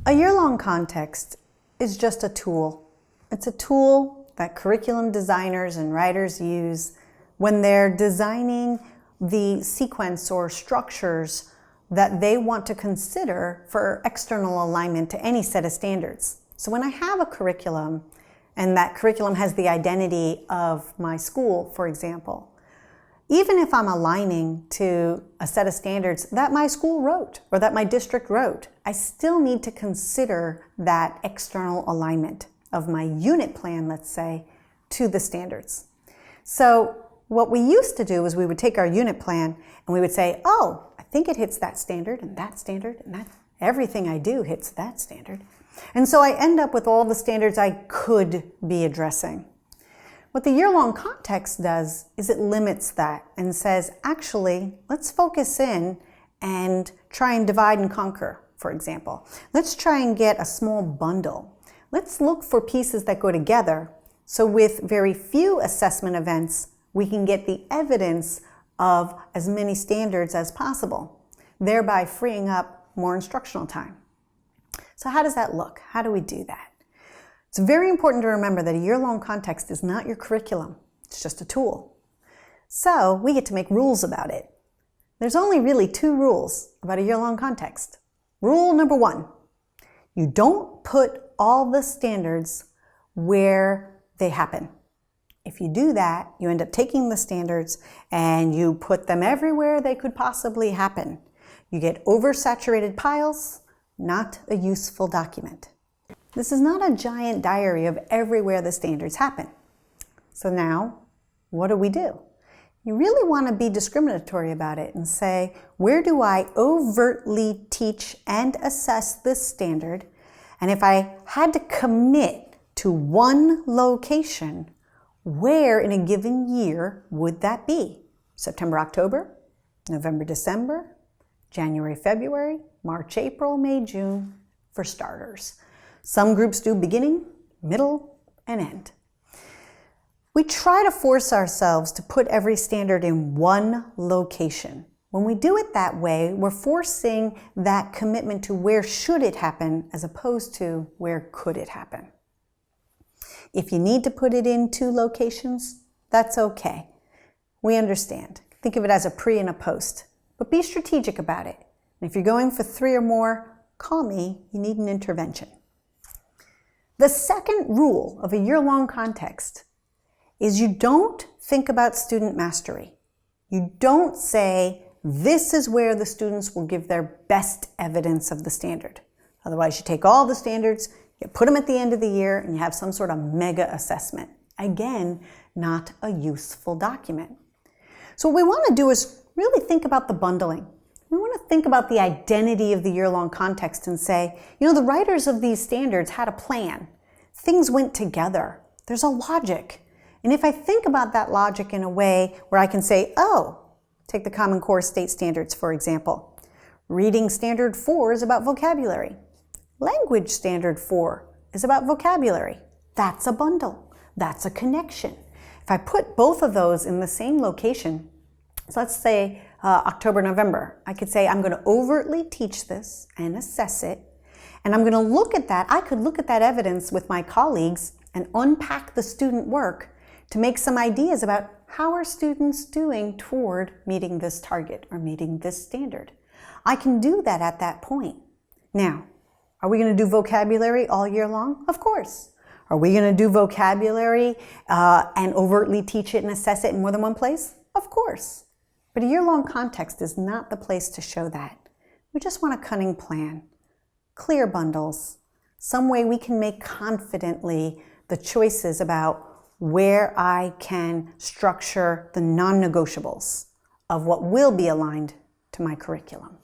A year-long context is just a tool. It's a tool that curriculum designers and writers use when they're designing the sequence or structures that they want to consider for external alignment to any set of standards. So when I have a curriculum, and that curriculum has the identity of my school, for example, even if I'm aligning to a set of standards that my school wrote or that my district wrote, I still need to consider that external alignment of my unit plan, let's say, to the standards. So what we used to do is we would take our unit plan and we would say, oh, I think it hits that standard and that standard and that everything I do hits that standard. And so I end up with all the standards I could be addressing. What the year-long context does is it limits that and says, actually, let's focus in and try and divide and conquer, for example. Let's try and get a small bundle. Let's look for pieces that go together. So with very few assessment events, we can get the evidence of as many standards as possible, thereby freeing up more instructional time. So how does that look? How do we do that? It's very important to remember that a year-long context is not your curriculum. It's just a tool. So we get to make rules about it. There's only really 2 rules about a year-long context. Rule number 1, you don't put all the standards where they happen. If you do that, you end up taking the standards and you put them everywhere they could possibly happen. You get oversaturated piles, not a useful document. This is not a giant diary of everywhere the standards happen. So now, what do? You really want to be discriminatory about it and say, where do I overtly teach and assess this standard? And if I had to commit to one location, where in a given year would that be? September, October, November, December, January, February, March, April, May, June, for starters. Some groups do beginning, middle, and end. We try to force ourselves to put every standard in one location. When we do it that way, we're forcing that commitment to where should it happen as opposed to where could it happen. If you need to put it in 2 locations, that's okay. We understand. Think of it as a pre and a post, but be strategic about it. And if you're going for 3 or more, call me, you need an intervention. The second rule of a year-long context is you don't think about student mastery. You don't say, this is where the students will give their best evidence of the standard. Otherwise, you take all the standards, you put them at the end of the year, and you have some sort of mega assessment. Again, not a useful document. So what we want to do is really think about the bundling. We want to think about the identity of the year-long context and say, the writers of these standards had a plan. Things went together. There's a logic. And if I think about that logic in a way where I can say, oh, take the Common Core state standards, for example. Reading Standard 4 is about vocabulary. Language Standard 4 is about vocabulary. That's a bundle. That's a connection. If I put both of those in the same location, so let's say October, November, I could say I'm going to overtly teach this and assess it, and I'm going to look at that. I could look at that evidence with my colleagues and unpack the student work to make some ideas about how are students doing toward meeting this target or meeting this standard. I can do that at that point. Now, are we going to do vocabulary all year long? Of course. Are we going to do vocabulary and overtly teach it and assess it in more than one place? Of course. But a year-long context is not the place to show that. We just want a cunning plan, clear bundles, some way we can make confidently the choices about where I can structure the non-negotiables of what will be aligned to my curriculum.